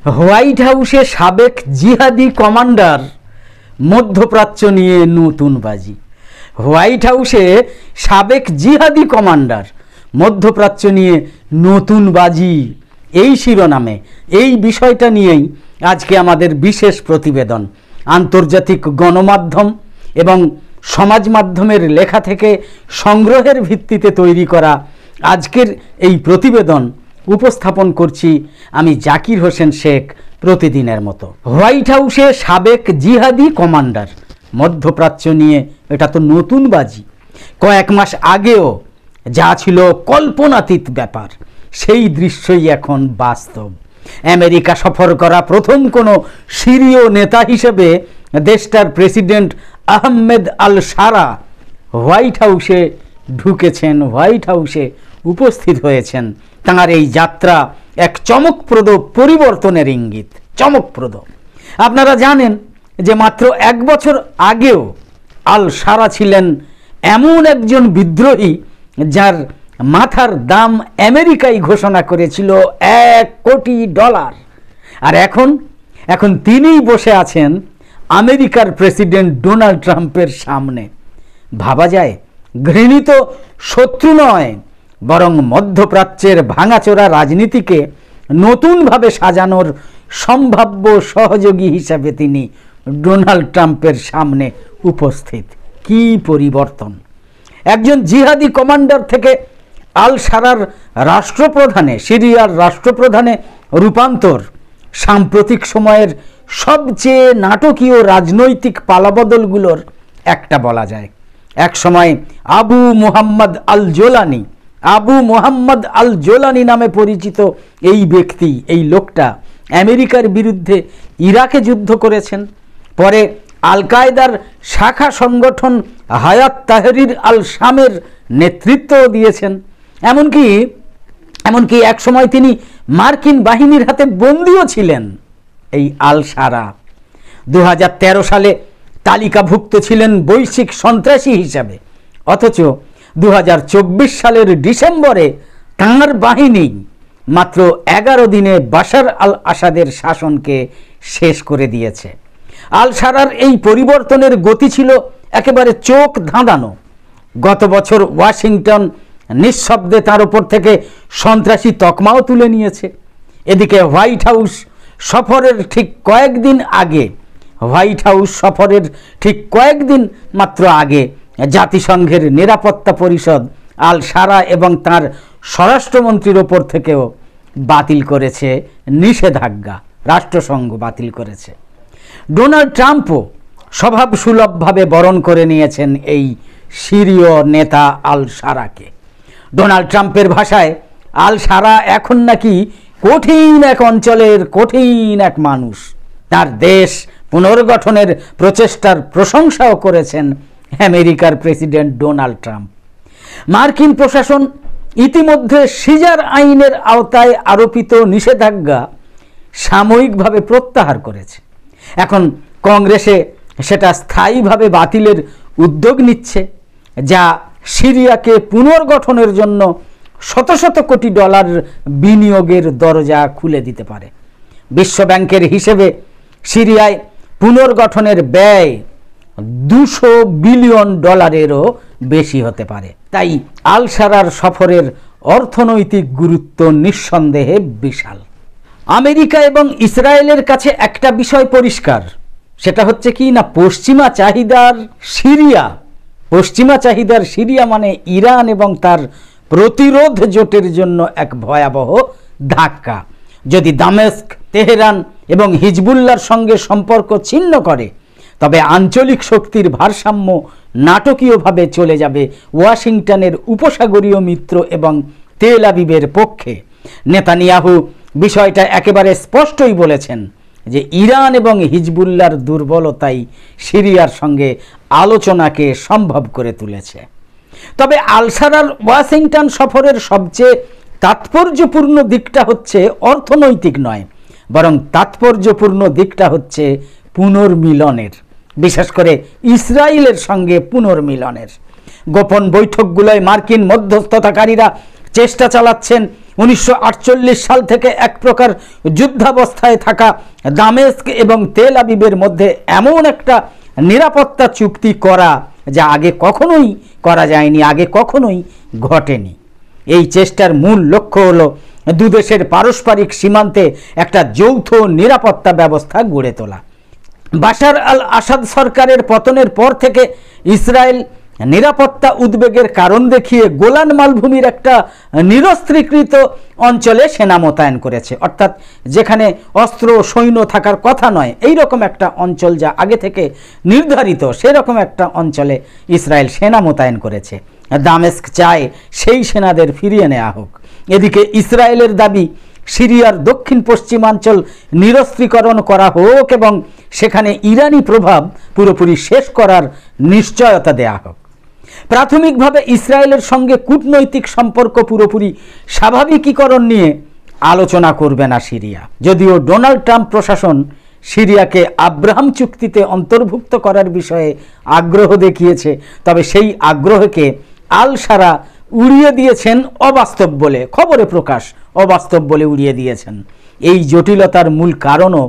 White হাউসে সাবেক জিহাদি কমান্ডার মধ্যপ্রাচ্য নিয়ে নতুন বাজি। হোয়াইট হাউসে সাবেক জিহাদি কমান্ডার মধ্যপ্রাচ্য নিয়ে নতুন বাজি, এই শিরোনামে এই বিষয়টা নিয়েই আজকে আমাদের বিশেষ প্রতিবেদন। আন্তর্জাতিক গণমাধ্যম এবং সমাজ মাধ্যমের লেখা থেকে সংগ্রহের ভিত্তিতে তৈরি করা আজকের এই প্রতিবেদন উপস্থাপন করছি আমি জাকির হোসেন শেখ, প্রতিদিনের মতো। হোয়াইট হাউসে সাবেক জিহাদি কমান্ডার মধ্যপ্রাচ্য নিয়ে এটা তো নতুন বাজি। কয়েক মাস আগেও যা ছিল কল্পনাতীত ব্যাপার, সেই দৃশ্যই এখন বাস্তব। আমেরিকা সফর করা প্রথম কোনো সিরীয় নেতা হিসেবে দেশটার প্রেসিডেন্ট আহমেদ আল শারা হোয়াইট হাউসে ঢুকেছেন, হোয়াইট হাউসে উপস্থিত হয়েছেন। তাঁর এই যাত্রা এক চমকপ্রদ পরিবর্তনের ইঙ্গিত, চমকপ্রদ। আপনারা জানেন যে মাত্র এক বছর আগেও আল শারা ছিলেন এমন একজন বিদ্রোহী যার মাথার দাম আমেরিকাই ঘোষণা করেছিল $1 কোটি। আর এখন তিনিই বসে আছেন আমেরিকার প্রেসিডেন্ট ডোনাল্ড ট্রাম্পের সামনে। ভাবা যায় ঘৃণিত শত্রু নয়, বরং মধ্যপ্রাচ্যের ভাঙাচোরা রাজনীতিকে নতুনভাবে সাজানোর সম্ভাব্য সহযোগী হিসাবে তিনি ডোনাল্ড ট্রাম্পের সামনে উপস্থিত। কি পরিবর্তন! একজন জিহাদি কমান্ডার থেকে আল শারার রাষ্ট্রপ্রধানে, সিরিয়ার রাষ্ট্রপ্রধানে রূপান্তর সাম্প্রতিক সময়ের সবচেয়ে নাটকীয় রাজনৈতিক পালাবদলগুলোর একটা বলা যায়। এক সময় আবু মুহাম্মদ আল জোলানি নামে পরিচিত এই ব্যক্তি, এই লোকটা আমেরিকার বিরুদ্ধে ইরাকে যুদ্ধ করেছেন। পরে আল কায়দার শাখা সংগঠন হায়াত তাহরির আল শামের নেতৃত্ব দিয়েছেন। এমনকি এক সময় তিনি মার্কিন বাহিনীর হাতে বন্দীও ছিলেন। এই আল শারা 2013 সালে তালিকাভুক্ত ছিলেন বৈশ্বিক সন্ত্রাসী হিসাবে, অথচ 2024 সালের ডিসেম্বরে তাঁর বাহিনী মাত্র 11 দিনে বাশার আল আসাদের শাসনকে শেষ করে দিয়েছে। আল শারার এই পরিবর্তনের গতি ছিল একেবারে চোখ ধাঁধানো। গত বছর ওয়াশিংটন নিঃশব্দে তার উপর থেকে সন্ত্রাসী তকমাও তুলে নিয়েছে। এদিকে হোয়াইট হাউস সফরের ঠিক কয়েকদিন মাত্র আগে জাতিসংঘের নিরাপত্তা পরিষদ আল শারা এবং তার স্বরাষ্ট্রমন্ত্রীর ওপর থেকেও বাতিল করেছে নিষেধাজ্ঞা, রাষ্ট্রসংঘ বাতিল করেছে। ডোনাল্ড ট্রাম্পও স্বভাবসুলভভাবে বরণ করে নিয়েছেন এই সিরীয় নেতা আল শারাকে। ডোনাল্ড ট্রাম্পের ভাষায় আল শারা এখন নাকি কঠিন এক অঞ্চলের কঠিন এক মানুষ। তার দেশ পুনর্গঠনের প্রচেষ্টার প্রশংসাও করেছেন আমেরিকার প্রেসিডেন্ট ডোনাল্ড ট্রাম্প। মার্কিন প্রশাসন ইতিমধ্যে সিজার আইনের আওতায় আরোপিত নিষেধাজ্ঞা সাময়িকভাবে প্রত্যাহার করেছে। এখন কংগ্রেসে সেটা স্থায়ীভাবে বাতিলের উদ্যোগ নিচ্ছে, যা সিরিয়াকে পুনর্গঠনের জন্য শত শত কোটি ডলার বিনিয়োগের দরজা খুলে দিতে পারে। বিশ্বব্যাংকের হিসেবে সিরিয়ায় পুনর্গঠনের ব্যয় $200 বিলিয়ন বেশি হতে পারে। তাই আল শারার সফরের অর্থনৈতিক গুরুত্ব নিঃসন্দেহে বিশাল। আমেরিকা এবং ইসরায়েলের কাছে একটা বিষয় পরিষ্কার, সেটা হচ্ছে কি না, পশ্চিমা চাহিদার সিরিয়া মানে ইরান এবং তার প্রতিরোধ জোটের জন্য এক ভয়াবহ ধাক্কা। যদি দামেস্ক, তেহরান এবং হিজবুল্লাহর সঙ্গে সম্পর্ক ছিন্ন করে, তবে আঞ্চলিক শক্তির ভারসাম্য নাটকীয়ভাবে চলে যাবে ওয়াশিংটনের উপসাগরীয় মিত্র এবং তেল আবিবের পক্ষে। নেতানিয়াহু বিষয়টা একেবারে স্পষ্টই বলেছেন যে ইরান এবং হিজবুল্লাহর দুর্বলতাই সিরিয়ার সঙ্গে আলোচনাকে সম্ভব করে তুলেছে। তবে আল শারার ওয়াশিংটন সফরের সবচেয়ে তাৎপর্যপূর্ণ দিকটা হচ্ছে অর্থনৈতিক নয়, বরং তাৎপর্যপূর্ণ দিকটা হচ্ছে পুনর্মিলনের, বিশেষ করে ইসরায়েলের সঙ্গে পুনর্মিলনের। গোপন বৈঠকগুলোয় মার্কিন মধ্যস্থতাকারীরা চেষ্টা চালাচ্ছেন 1948 সাল থেকে এক প্রকার যুদ্ধাবস্থায় থাকা দামেস্ক এবং তেল আবিবের মধ্যে এমন একটা নিরাপত্তা চুক্তি করা যা আগে কখনোই করা যায়নি, আগে কখনোই ঘটেনি। এই চেষ্টার মূল লক্ষ্য হলো দুদেশের পারস্পরিক সীমান্তে একটা যৌথ নিরাপত্তা ব্যবস্থা গড়ে তোলা। বাশার আল আসাদ সরকারের পতনের পর থেকে ইসরায়েল নিরাপত্তা উদ্বেগের কারণ দেখিয়ে গোলান মালভূমির একটা নিরস্ত্রীকৃত অঞ্চলে সেনা মোতায়েন করেছে, অর্থাৎ যেখানে অস্ত্র সৈন্য থাকার কথা নয়, এই রকম একটা অঞ্চল যা আগে থেকে নির্ধারিত, সেরকম একটা অঞ্চলে ইসরায়েল সেনা মোতায়েন করেছে। দামেস্ক চায় সেই সেনাদের ফিরিয়ে নেওয়া হোক। এদিকে ইসরায়েলের দাবি সিরিয়ার দক্ষিণ পশ্চিমাঞ্চল নিরস্ত্রীকরণ করা হোক এবং সেখানে ইরানি প্রভাব পুরোপুরি শেষ করার নিশ্চয়তা দেয়া হোক। প্রাথমিকভাবে ইসরায়েলের সঙ্গে কূটনৈতিক সম্পর্ক পুরোপুরি স্বাভাবিকীকরণ নিয়ে আলোচনা করবে না সিরিয়া। যদিও ডোনাল্ড ট্রাম্প প্রশাসন সিরিয়াকে আব্রাহাম চুক্তিতে অন্তর্ভুক্ত করার বিষয়ে আগ্রহ দেখিয়েছে, তবে সেই আগ্রহকে আল সারা উড়িয়ে দিয়েছেন অবাস্তব বলে, খবরে প্রকাশ অবাস্তব বলে উড়িয়ে দিয়েছেন। এই জটিলতার মূল কারণও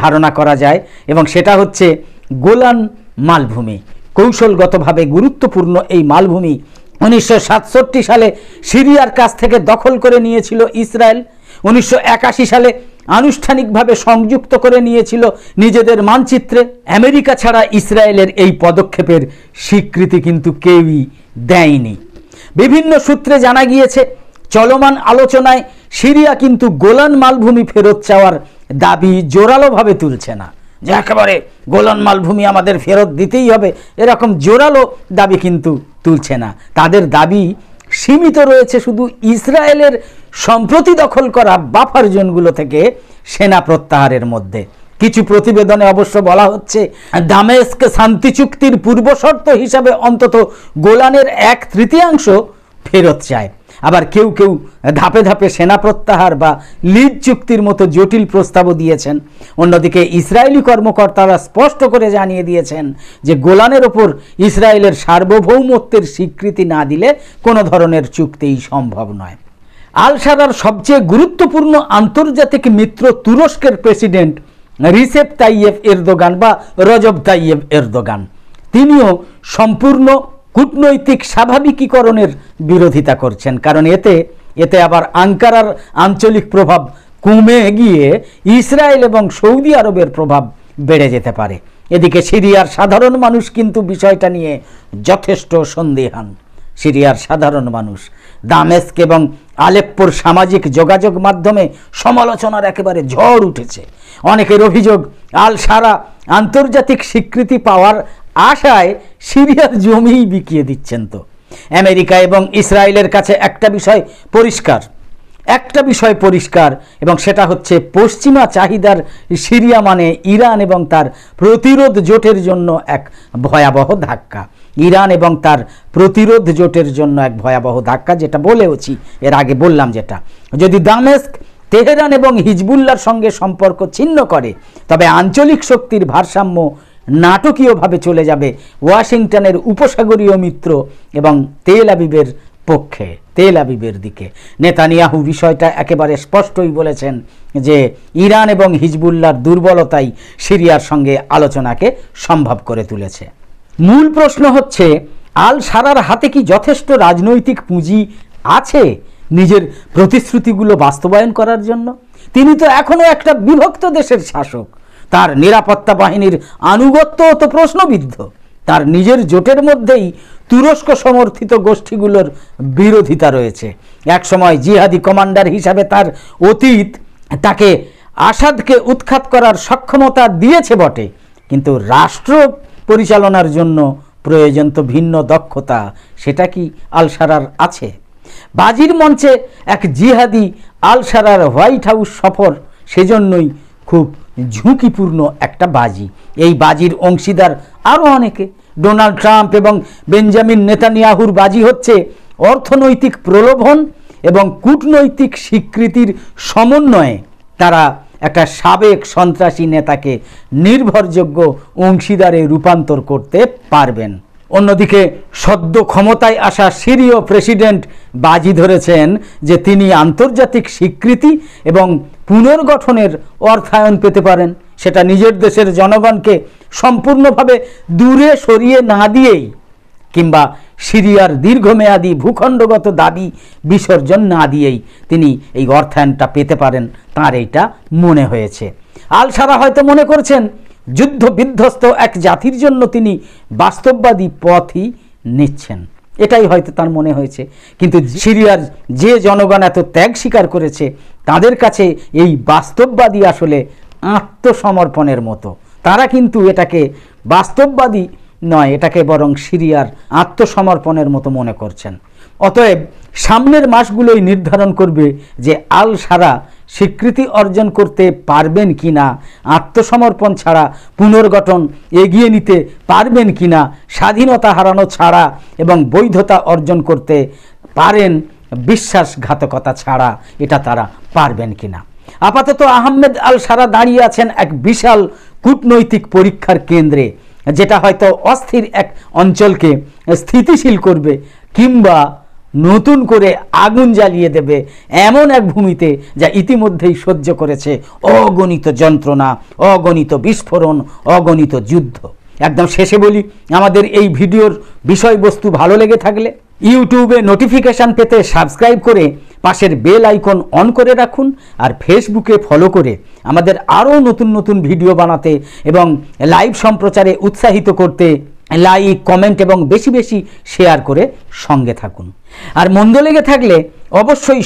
ধারণা করা যায় এবং সেটা হচ্ছে গোলান মালভূমি। কৌশলগতভাবে গুরুত্বপূর্ণ এই মালভূমি 1967 সালে সিরিয়ার কাছ থেকে দখল করে নিয়েছিল ইসরায়েল। 1981 সালে আনুষ্ঠানিকভাবে সংযুক্ত করে নিয়েছিল নিজেদের মানচিত্রে। আমেরিকা ছাড়া ইসরায়েলের এই পদক্ষেপের স্বীকৃতি কিন্তু কেউই দেয়নি। বিভিন্ন সূত্রে জানা গিয়েছে চলমান আলোচনায় সিরিয়া কিন্তু গোলান মালভূমি ফেরত চাওয়ার দাবি জোরালোভাবে তুলছে না, যে একেবারে গোলান মালভূমি আমাদের ফেরত দিতেই হবে, এরকম জোরালো দাবি কিন্তু তুলছে না। তাদের দাবি সীমিত রয়েছে শুধু ইসরায়েলের সম্প্রতি দখল করা বাফার জোনগুলো থেকে সেনা প্রত্যাহারের মধ্যে। কিছু প্রতিবেদনে অবশ্য বলা হচ্ছে দামেস্ক শান্তি চুক্তির পূর্বশর্ত হিসাবে অন্তত গোলানের 1/3 ফেরত চায়। আবার কেউ কেউ ধাপে ধাপে সেনা প্রত্যাহার বা লিজ চুক্তির মতো জটিল প্রস্তাবও দিয়েছেন। অন্যদিকে ইসরায়েলি কর্মকর্তারা স্পষ্ট করে জানিয়ে দিয়েছেন যে গোলানের ওপর ইসরায়েলের সার্বভৌমত্বের স্বীকৃতি না দিলে কোনো ধরনের চুক্তিই সম্ভব নয়। আল সারার সবচেয়ে গুরুত্বপূর্ণ আন্তর্জাতিক মিত্র তুরস্কের প্রেসিডেন্ট রিসেপ তাইয়েব এরদোগান বা রজব তাইয়েব এরদোগান, তিনিও সম্পূর্ণ কূটনৈতিক স্বাভাবিকীকরণের বিরোধিতা করছেন, কারণ এতে আবার আঙ্কারার আঞ্চলিক প্রভাব কমে গিয়ে ইসরায়েল এবং সৌদি আরবের প্রভাব বেড়ে যেতে পারে। এদিকে সিরিয়ার সাধারণ মানুষ কিন্তু বিষয়টা নিয়ে যথেষ্ট সন্দিহান। সিরিয়ার সাধারণ মানুষ দামেস্ক এবং আলেপ্পোর সামাজিক যোগাযোগ মাধ্যমে সমালোচনার একেবারে ঝড় উঠেছে। অনেকের অভিযোগ আল সারা আন্তর্জাতিক স্বীকৃতি পাওয়ার আশায় সিরিয়ার জমিই বিকিয়ে দিচ্ছেন। তো আমেরিকা এবং ইসরায়েলের কাছে একটা বিষয় পরিষ্কার এবং সেটা হচ্ছে পশ্চিমা চাহিদার সিরিয়া মানে ইরান এবং তার প্রতিরোধ জোটের জন্য এক ভয়াবহ ধাক্কা। ইরান এবং তার প্রতিরোধ জোটের জন্য এক ভয়াবহ ধাক্কা, যেটা বলেওছি এর আগে বললাম, যেটা যদি দামেস্ক তেহরান এবং হিজবুল্লাহর সঙ্গে সম্পর্ক ছিন্ন করে তবে আঞ্চলিক শক্তির ভারসাম্য নাটকীয়ভাবে চলে যাবে ওয়াশিংটনের উপসাগরীয় মিত্র এবং তেল আবিবের পক্ষে, তেল আবিবের দিকে। নেতানিয়াহু বিষয়টা একেবারে স্পষ্টই বলেছেন যে ইরান এবং হিজবুল্লাহর দুর্বলতাই সিরিয়ার সঙ্গে আলোচনাকে সম্ভব করে তুলেছে। মূল প্রশ্ন হচ্ছে আল সারার হাতে কি যথেষ্ট রাজনৈতিক পুঁজি আছে নিজের প্রতিশ্রুতিগুলো বাস্তবায়ন করার জন্য? তিনি তো এখনো একটা বিভক্ত দেশের শাসক, তার নিরাপত্তা বাহিনীর আনুগত্য তো প্রশ্নবিদ্ধ, তার নিজের জোটের মধ্যেই তুরস্ক সমর্থিত গোষ্ঠীগুলোর বিরোধিতা রয়েছে। একসময় জিহাদি কমান্ডার হিসাবে তার অতীত তাকে আসাদকে উৎখাত করার সক্ষমতা দিয়েছে বটে, কিন্তু রাষ্ট্র পরিচালনার জন্য প্রয়োজন তো ভিন্ন দক্ষতা, সেটা কি আল সারার আছে? বাজির মঞ্চে এক জিহাদি আল সারার হোয়াইট হাউস সফর সেজন্যই খুব ঝুঁকিপূর্ণ একটা বাজি। এই বাজির অংশীদার আরও অনেকে। ডোনাল্ড ট্রাম্প এবং বেঞ্জামিন নেতানিয়াহুর বাজি হচ্ছে অর্থনৈতিক প্রলোভন এবং কূটনৈতিক স্বীকৃতির সমন্বয়ে তারা একটা সাবেক সন্ত্রাসী নেতাকে নির্ভরযোগ্য অংশীদারে রূপান্তর করতে পারবেন। অন্যদিকে সদ্য ক্ষমতায় আসা সিরীয় প্রেসিডেন্ট বাজি ধরেছেন যে তিনি আন্তর্জাতিক স্বীকৃতি এবং পুনর্গঠনের অর্থায়ন পেতে পারেন, সেটা নিজের দেশের জনগণকে সম্পূর্ণভাবে দূরে সরিয়ে না দিয়েই কিংবা সিরিয়ার দীর্ঘমেয়াদী ভূখণ্ডগত দাবি বিসর্জন না দিয়েই তিনি এই অর্থায়নটা পেতে পারেন, তাঁর এইটা মনে হয়েছে। আল সারা হয়তো মনে করছেন যুদ্ধ বিধ্বস্ত এক জাতির জন্য তিনি বাস্তববাদী পথই নিচ্ছেন, এটাই হয়তো তার মনে হয়েছে। কিন্তু সিরিয়ার যে জনগণ এত ত্যাগ স্বীকার করেছে তাদের কাছে এই বাস্তববাদী আসলে আত্মসমর্পণের মতো। তারা কিন্তু এটাকে বাস্তববাদী নয়, এটাকে বরং সিরিয়ার আত্মসমর্পণের মতো মনে করছেন। অতএব সামনের মাসগুলোই নির্ধারণ করবে যে আল সারা স্বীকৃতি অর্জন করতে পারবেন কিনা, আত্মসমর্পণ ছাড়া পুনর্গঠন এগিয়ে নিতে পারবেন কিনা, স্বাধীনতা হারানো ছাড়া এবং বৈধতা অর্জন করতে পারেন বিশ্বাসঘাতকতা ছাড়া, এটা তারা পারবেন কিনা। আপাতত আহমেদ আল সারা দাঁড়িয়ে আছেন এক বিশাল কূটনৈতিক পরীক্ষার কেন্দ্রে, যেটা হয়তো অস্থির এক অঞ্চলকে স্থিতিশীল করবে কিংবা নতুন করে আগুন জ্বালিয়ে দেবে এমন এক ভূমিতে যা ইতিমধ্যেই সহ্য করেছে অগণিত যন্ত্রণা, অগণিত বিস্ফোরণ, অগণিত যুদ্ধ। একদম শেষে বলি, আমাদের এই ভিডিওর বিষয়বস্তু ভালো লেগে থাকলে ইউটিউবে নোটিফিকেশান পেতে সাবস্ক্রাইব করে পাশের বেল আইকন অন করে রাখুন, আর ফেসবুকে ফলো করে আমাদের আরও নতুন নতুন ভিডিও বানাতে এবং লাইভ সম্প্রচারে উৎসাহিত করতে লাইক, কমেন্ট এবং বেশি বেশি শেয়ার করে সঙ্গে থাকুন। আর মন্দ লেগে থাকলে অবশ্যই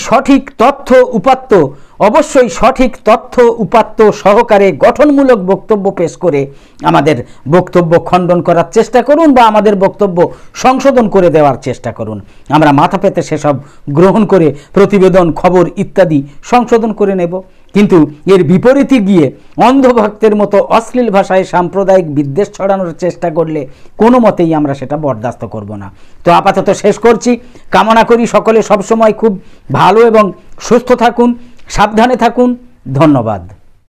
সঠিক তথ্য উপাত্ত সহকারে গঠনমূলক বক্তব্য পেশ করে আমাদের বক্তব্য খণ্ডন করার চেষ্টা করুন বা আমাদের বক্তব্য সংশোধন করে দেওয়ার চেষ্টা করুন। আমরা মাথা পেতে সেসব গ্রহণ করে প্রতিবেদন, খবর ইত্যাদি সংশোধন করে নেব। কিন্তু এর বিপরীতে গিয়ে অন্ধভক্তের মতো অশ্লীল ভাষায় সাম্প্রদায়িক বিদ্বেষ ছড়ানোর চেষ্টা করলে কোনো মতেই আমরা সেটা বরদাস্ত করব না। তো আপাতত শেষ করছি। কামনা করি সকলে সবসময় খুব ভালো এবং সুস্থ থাকুন, সাবধানে থাকুন। ধন্যবাদ।